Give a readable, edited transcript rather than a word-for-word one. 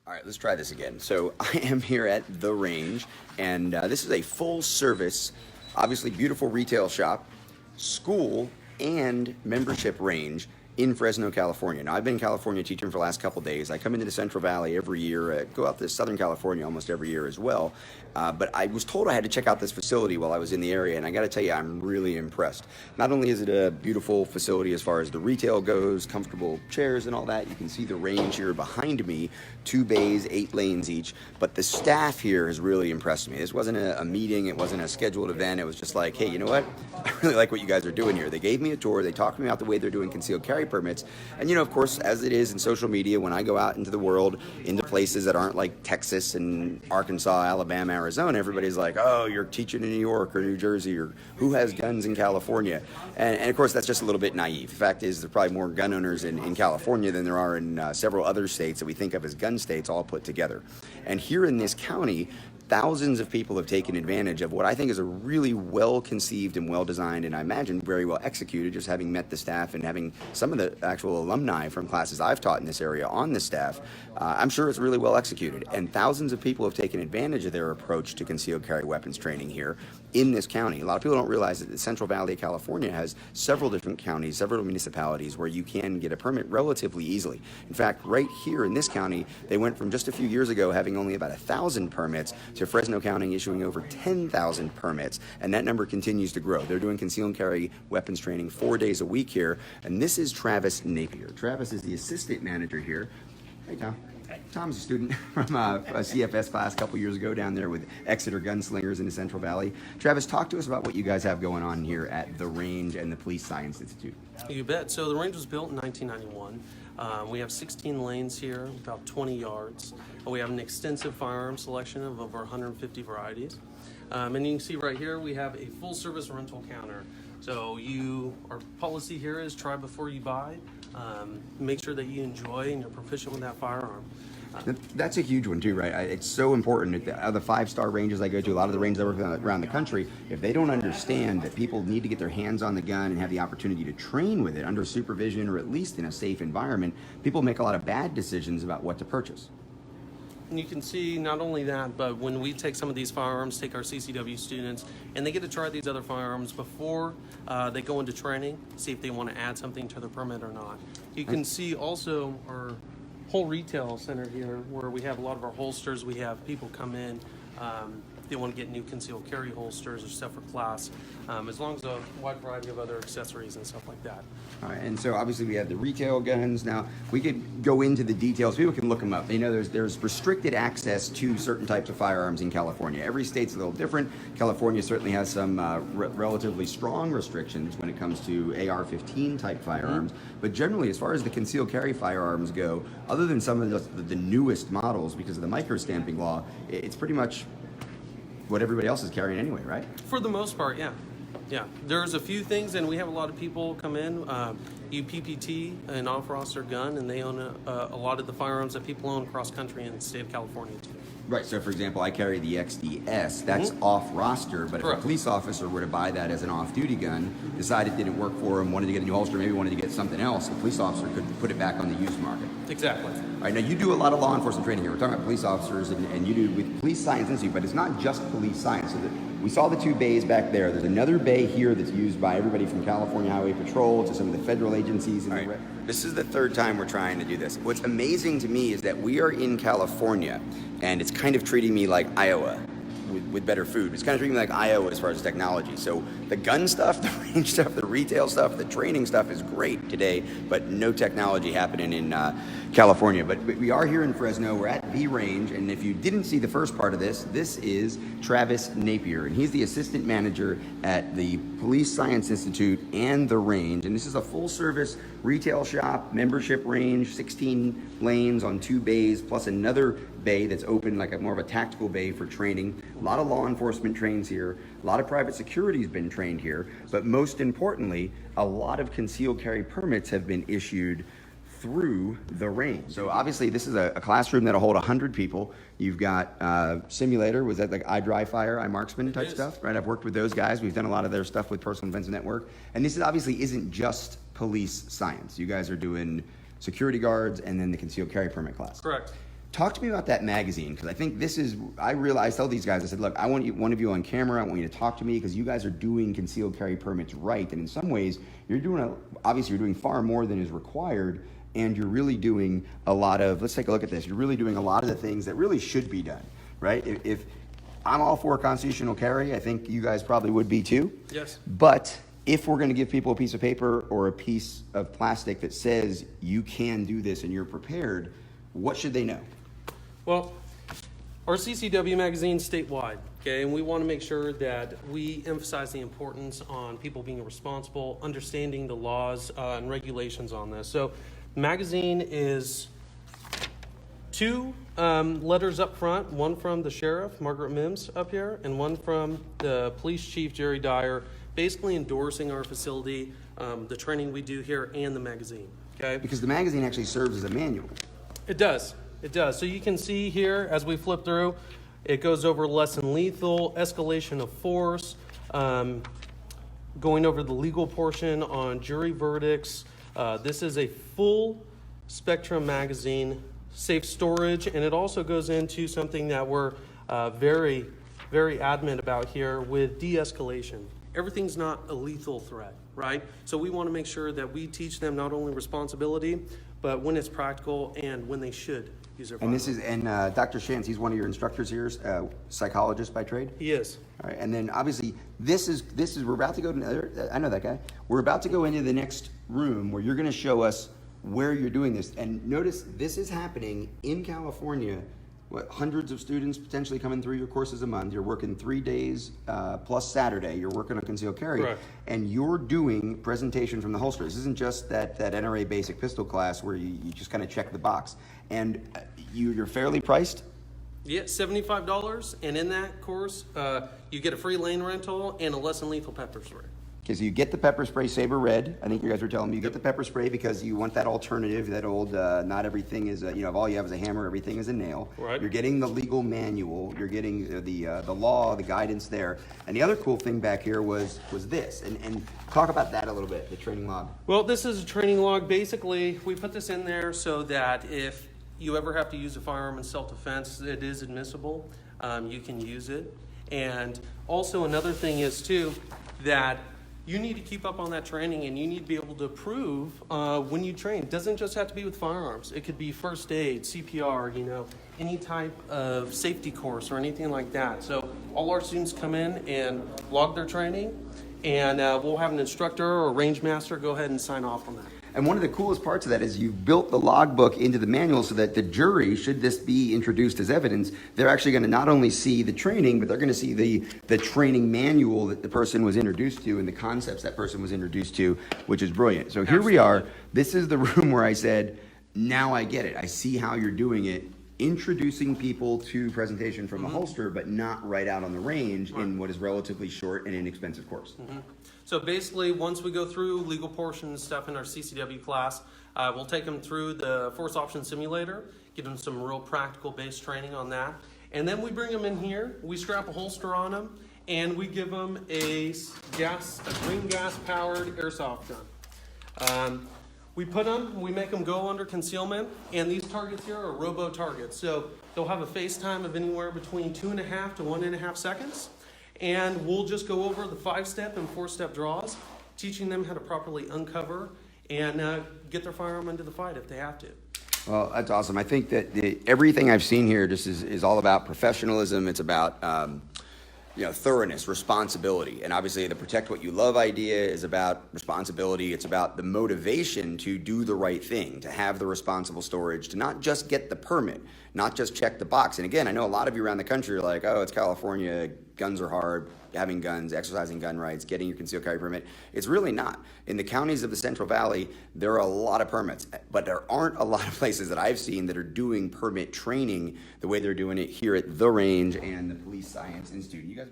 All right, let's try this again. So I am here at the range, and this is a full-service, obviously beautiful retail shop, school, and membership range in Fresno, California. Now, I've been in California teaching for the last couple days. I come into the Central Valley every year, go out to Southern California almost every year as well. But I was told I had to check out this facility while I was in the area, and I got to tell you, I'm really impressed. Not only is it a beautiful facility as far as the retail goes, comfortable chairs and all that, you can see the range here behind me, 2 bays, 8 lanes each, but the staff here has really impressed me. This wasn't a meeting, it wasn't a scheduled event, it was just like, hey, you know what? I really like what you guys are doing here. They gave me a tour, they talked to me about the way they're doing concealed carry permits, and of course, as it is in social media, when I go out into the world, into places that aren't like Texas and Arkansas, Alabama, Arizona, everybody's like, oh, you're teaching in New York or New Jersey, or who has guns in California? And of course, that's just a little bit naive. The fact is, there are probably more gun owners in California than there are in several other states that we think of as gun states all put together. And here in this county, thousands of people have taken advantage of what I think is a really well-conceived and well-designed, and I imagine very well executed, just having met the staff and having some of the actual alumni from classes I've taught in this area on the staff. I'm sure it's really well executed, and thousands of people have taken advantage of their approach to concealed carry weapons training here in this county. A lot of people don't realize that the Central Valley of California has several different counties, several municipalities where you can get a permit relatively easily. In fact, right here in this county, they went from just a few years ago having only about 1,000 permits to Fresno County issuing over 10,000 permits, and that number continues to grow. They're doing concealed carry weapons training 4 days a week here, and this is Travis Napier. Travis is the assistant manager here. Hey, Tom. Tom's a student from a CFS class a couple years ago down there with Exeter Gunslingers in the Central Valley. Travis, talk to us about what you guys have going on here at the range and the Police Science Institute. You bet. So the range was built in 1991. We have 16 lanes here, about 20 yards. We have an extensive firearm selection of over 150 varieties. And you can see right here, we have a full service rental counter. So our policy here is try before you buy. Make sure that you enjoy and you're proficient with that firearm. That's a huge one too, right? It's so important. The 5-star ranges I go to, a lot of the ranges I work around the country, if they don't understand that people need to get their hands on the gun and have the opportunity to train with it under supervision or at least in a safe environment, people make a lot of bad decisions about what to purchase. And you can see not only that, but when we take some of these firearms, take our CCW students, and they get to try these other firearms before they go into training, see if they want to add something to their permit or not. You can see also our whole retail center here where we have a lot of our holsters. We have people come in, they want to get new concealed carry holsters or stuff for class, as long as a wide variety of other accessories and stuff like that. All right, and so obviously we have the retail guns. Now, we could go into the details. People can look them up. There's restricted access to certain types of firearms in California. Every state's a little different. California certainly has some relatively strong restrictions when it comes to AR-15 type firearms. But generally, as far as the concealed carry firearms go, other than some of the newest models, because of the micro-stamping law, it's pretty much what everybody else is carrying anyway, right? For the most part, yeah. Yeah, there's a few things, and we have a lot of people come in, UPPT, an off-roster gun, and they own a lot of the firearms that people own cross-country in the state of California, too. Right, so for example, I carry the XDS. That's off-roster, but Correct. If a police officer were to buy that as an off-duty gun, decide it didn't work for him, wanted to get a new holster, maybe wanted to get something else, a police officer could put it back on the used market. Exactly. All right, now you do a lot of law enforcement training here. We're talking about police officers, and you do with Police Science Institute, but it's not just police science. So we saw the 2 bays back there. There's another bay here that's used by everybody from California Highway Patrol to some of the federal agencies. All right. This is the 3rd time we're trying to do this. What's amazing to me is that we are in California, and it's kind of treating me like Iowa with better food. It's kind of treating me like Iowa as far as technology. So the gun stuff, the range stuff, the retail stuff, the training stuff is great today, but no technology happening in California. But we are here in Fresno. We're at the range, and if you didn't see the first part of this, this is Travis Napier, and he's the assistant manager at the Police Science Institute and the range. And this is a full-service retail shop, membership range, 16 lanes on 2 bays, plus another bay that's open, like more of a tactical bay for training. A lot of law enforcement trains here. A lot of private security has been trained here. But most importantly, a lot of concealed carry permits have been issued through the range. So obviously this is a classroom that'll hold 100 people. You've got simulator, was that like iDryFire, iMarksman type stuff, right? I've worked with those guys. We've done a lot of their stuff with Personal Defense Network. And this obviously isn't just police science. You guys are doing security guards and then the concealed carry permit class. Correct. Talk to me about that magazine, because I think this is, I tell these guys, I said, look, I want one of you on camera, I want you to talk to me, because you guys are doing concealed carry permits right, and in some ways, obviously you're doing far more than is required, and you're really doing a lot of, let's take a look at this, you're really doing a lot of the things that really should be done, right? If I'm all for constitutional carry, I think you guys probably would be too. Yes. But if we're going to give people a piece of paper or a piece of plastic that says you can do this and you're prepared, what should they know? Well, our CCW magazine is statewide, okay, and we want to make sure that we emphasize the importance on people being responsible, understanding the laws and regulations on this. So, magazine is 2 letters up front, one from the sheriff, Margaret Mims, up here, and one from the police chief, Jerry Dyer, basically endorsing our facility, the training we do here, and the magazine, okay? Because the magazine actually serves as a manual. It does. It does. So you can see here as we flip through, it goes over less than lethal, escalation of force, going over the legal portion on jury verdicts. This is a full spectrum magazine, safe storage, and it also goes into something that we're very, very adamant about here with de-escalation. Everything's not a lethal threat, right? So we want to make sure that we teach them not only responsibility, but when it's practical and when they should use their firearm. And Dr. Shantz, he's one of your instructors here, psychologist by trade? He is. All right, and then obviously this is we're about to go to another, I know that guy. We're about to go into the next room where you're going to show us where you're doing this. And notice this is happening in California. Hundreds of students potentially coming through your courses a month. You're working 3 days plus Saturday. You're working on concealed carry. Correct. And you're doing presentation from the holster. This isn't just that NRA basic pistol class where you just kind of check the box. And you're fairly priced? Yeah, $75. And in that course, you get a free lane rental and a less than lethal pepper spray. Okay, so you get the pepper spray, Saber Red. I think you guys were telling me you get the pepper spray because you want that alternative, that old, not everything is, if all you have is a hammer, everything is a nail. Right. You're getting the legal manual. You're getting the law, the guidance there. And the other cool thing back here was this. And talk about that a little bit, the training log. Well, this is a training log. Basically, we put this in there so that if you ever have to use a firearm in self-defense, it is admissible. You can use it. And also another thing is, too, that you need to keep up on that training, and you need to be able to prove when you train. It doesn't just have to be with firearms. It could be first aid, CPR, any type of safety course or anything like that. So all our students come in and log their training, and we'll have an instructor or a range master go ahead and sign off on that. And one of the coolest parts of that is you've built the logbook into the manual so that the jury, should this be introduced as evidence, they're actually going to not only see the training, but they're going to see the training manual that the person was introduced to and the concepts that person was introduced to, which is brilliant. So here we are. This is the room where I said, now I get it. I see how you're doing it. Introducing people to presentation from a holster, but not right out on the range in what is relatively short and inexpensive course. So basically, once we go through legal portion and stuff in our CCW class, we'll take them through the force option simulator, give them some real practical based training on that. And then we bring them in here, we strap a holster on them, and we give them a green gas powered airsoft gun. We put them, we make them go under concealment, and these targets here are robo targets. So they'll have a face time of anywhere between 2.5 to 1.5 seconds. And we'll just go over the 5-step and 4-step draws, teaching them how to properly uncover and get their firearm into the fight if they have to. Well, that's awesome. I think that everything I've seen here just is all about professionalism. It's about thoroughness, responsibility. And obviously the protect what you love idea is about responsibility. It's about the motivation to do the right thing, to have the responsible storage, to not just get the permit, not just check the box. And again, I know a lot of you around the country are like, oh, it's California, guns are hard, having guns, exercising gun rights, getting your concealed carry permit. It's really not. In the counties of the Central Valley, there are a lot of permits, but there aren't a lot of places that I've seen that are doing permit training the way they're doing it here at The Range and the Police Science Institute. You guys